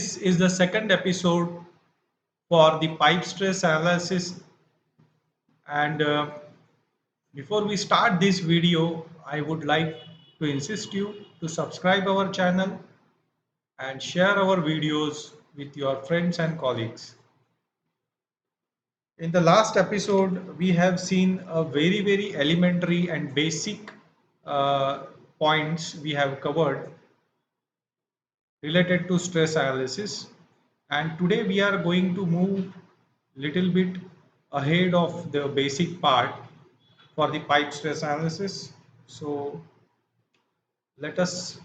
This is the second episode for the pipe stress analysis. And before we start this video, I would like to insist you to subscribe our channel and share our videos with your friends and colleagues. In the last episode, we have seen a very elementary and basic uh, points we have covered related to stress analysis, and today we are going to move little bit ahead of the basic part for the pipe stress analysis. So let us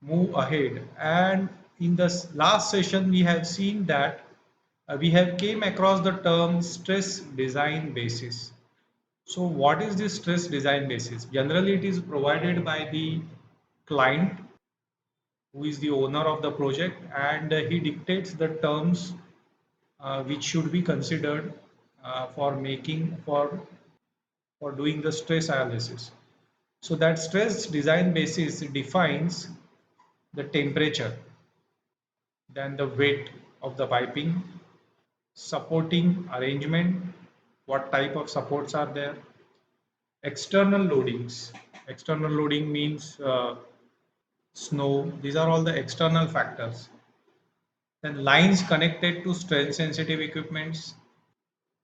move ahead. And in the last session we have seen that we have came across the term stress design basis. So what is this stress design basis? Generally it is provided by the client who is the owner of the project, and he dictates the terms which should be considered for making for doing the stress analysis. So that stress design basis defines the temperature, then the weight of the piping, supporting arrangement, what type of supports are there, external loadings. External loading means snow. These are all the external factors. Then lines connected to strain sensitive equipments,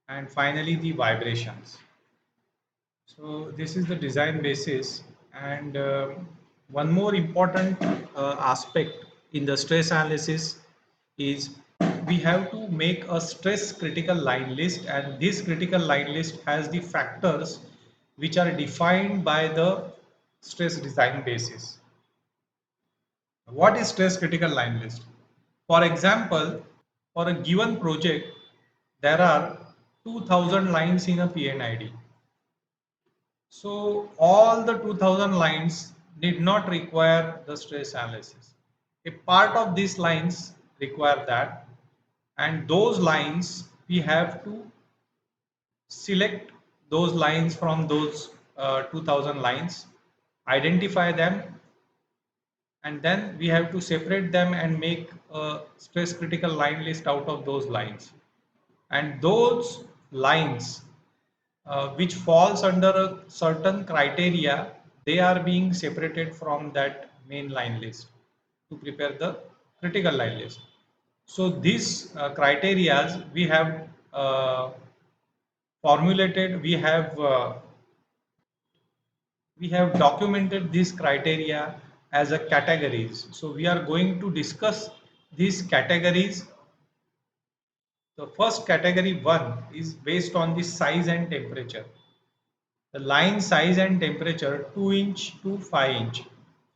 and finally the vibrations. So this is the design basis. And one more important aspect in the stress analysis is we have to make a stress critical line list, and this critical line list has the factors which are defined by the stress design basis. What is stress critical line list? For example, for a given project, there are 2000 lines in a PNID. So all the 2000 lines did not require the stress analysis. A part of these lines require that, and those lines we have to select those lines from those 2000 lines, identify them, and then we have to separate them and make a stress critical line list out of those lines. And those lines which falls under a certain criteria, they are being separated from that main line list to prepare the critical line list. So these criteria we have formulated, we have documented these criteria as a categories. So we are going to discuss these categories. The first category one is based on the size and temperature. The line size and temperature 2 inch to 5 inch.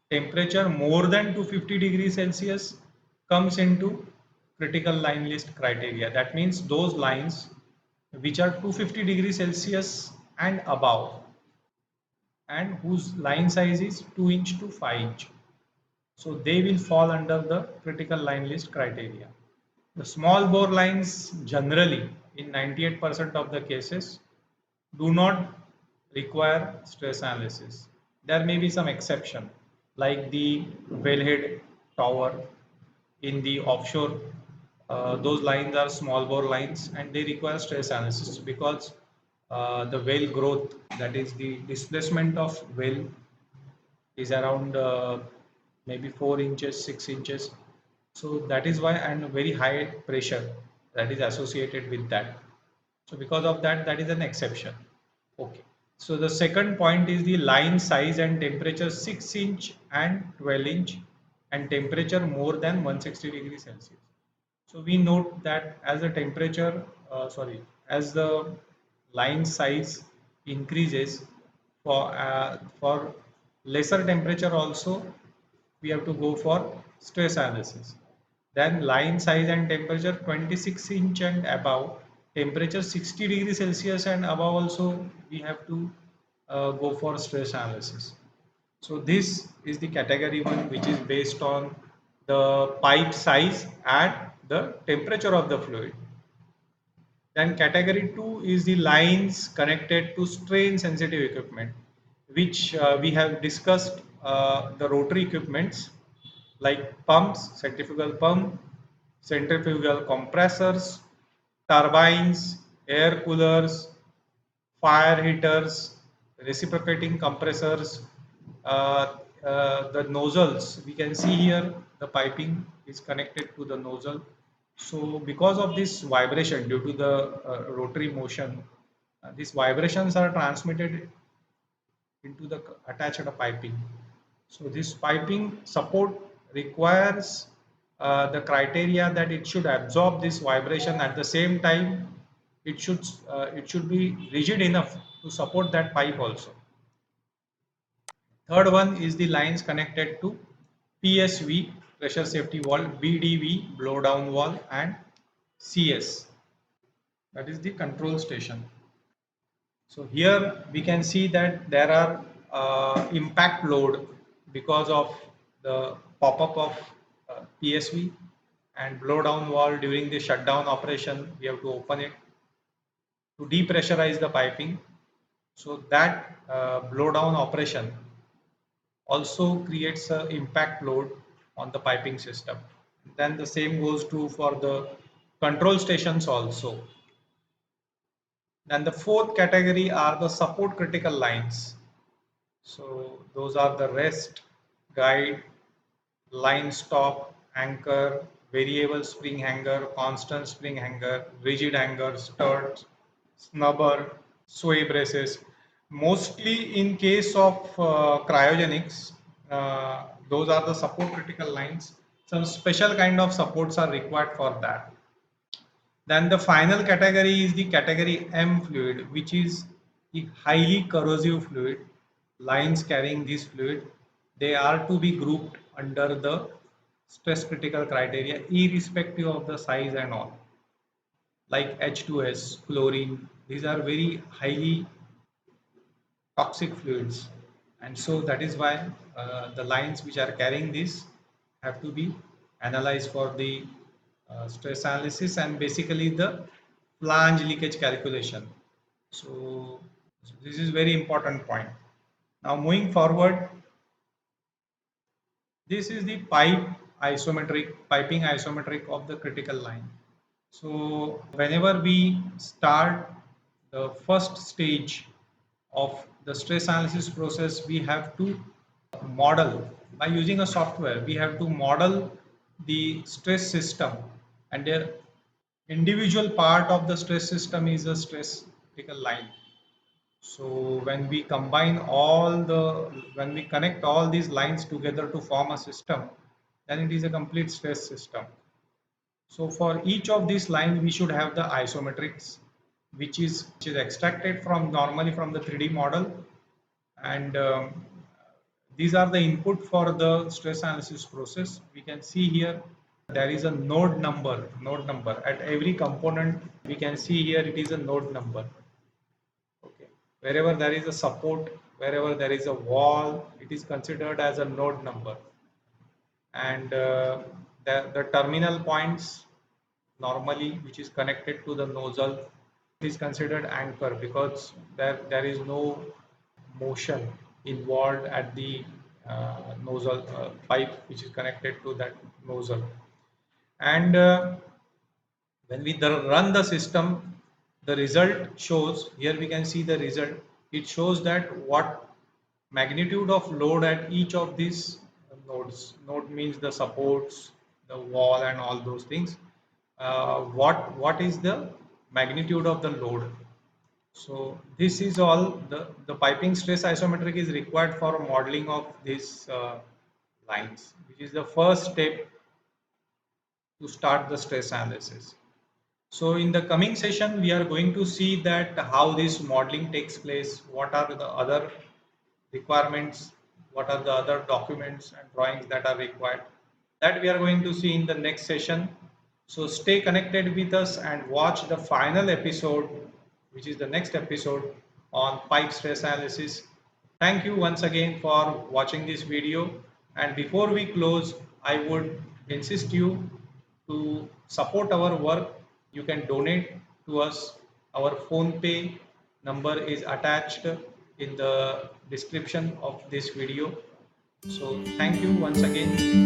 Temperature more than 250 degrees Celsius comes into critical line list criteria. That means those lines which are 250 degrees Celsius and above, and whose line size is 2 inch to 5 inch. So they will fall under the critical line list criteria. The small bore lines generally in 98% of the cases do not require stress analysis. There may be some exception like the wellhead tower in the offshore. Those lines are small bore lines and they require stress analysis because the well growth, that is the displacement of well, is around maybe 4 inches 6 inches. So that is why, and very high pressure that is associated with that. So because of that, that is an exception. Okay. So the second point is the line size and temperature 6 inch and 12 inch, and temperature more than 160 degrees Celsius. So we note that as the temperature, as the line size increases, for lesser temperature also we have to go for stress analysis. Then line size and temperature 26 inch and above, temperature 60 degrees Celsius and above also we have to go for stress analysis. So this is the category one, which is based on the pipe size and the temperature of the fluid. Then category 2 is the lines connected to strain sensitive equipment, which we have discussed the rotary equipments. like pumps, centrifugal compressors, turbines, air coolers, fire heaters, reciprocating compressors, the nozzles. We can see here the piping is connected to the nozzle. So because of this vibration due to the rotary motion, these vibrations are transmitted into the attached piping. So this piping support requires the criteria that it should absorb this vibration. At the same time, it should be rigid enough to support that pipe also. Third one is the lines connected to PSV, pressure safety valve, BDV, blow down valve, and CS, that is the control station. So here we can see that there are impact load because of the pop-up of PSV, and blow down valve during the shutdown operation. We have to open it to depressurize the piping. So that blow down operation also creates an impact load on the piping system. Then the same goes true for the control stations also. Then the fourth category are the support critical lines. So those are the rest, guide, line stop, anchor, variable spring hanger, constant spring hanger, rigid hanger, studs, snubber, sway braces. Mostly in case of cryogenics, those are the support critical lines. Some special kind of supports are required for that. Then the final category is the category M fluid, which is the highly corrosive fluid. Lines carrying this fluid, they are to be grouped under the stress critical criteria, irrespective of the size and all. Like H2S, chlorine, these are very highly toxic fluids, and so that is why the lines which are carrying this have to be analyzed for the stress analysis and basically the flange leakage calculation. So this is very important point. Now moving forward, this is the piping isometric of the critical line. So whenever we start the first stage of the stress analysis process, we have to model by using a software. We have to model the stress system, and the individual part of the stress system is a stress critical line. So when we connect all these lines together to form a system, then it is a complete stress system. So for each of these lines, we should have the isometrics, which is extracted from normally from the 3D model, and these are the input for the stress analysis process. We can see here there is a node number at every component. We can see here it is a node number. Okay, wherever there is a support, wherever there is a wall, it is considered as a node number, and the terminal points normally which is connected to the nozzle is considered anchor, because there is no motion involved at the nozzle pipe which is connected to that nozzle. And when we run the system, the result shows, here we can see the result. It shows that what magnitude of load at each of these node means the supports, the wall, and all those things. What is the magnitude of the load? So this is all the piping stress isometric is required for modeling of these lines, which is the first step to start the stress analysis. So in the coming session, we are going to see that how this modeling takes place, what are the other requirements, what are the other documents and drawings that are required. That we are going to see in the next session. So stay connected with us and watch the final episode, which is the next episode on pipe stress analysis. Thank you once again for watching this video. And before we close, I would insist you to support our work. You can donate to us. Our phonepe number is attached in the description of this video. So thank you once again.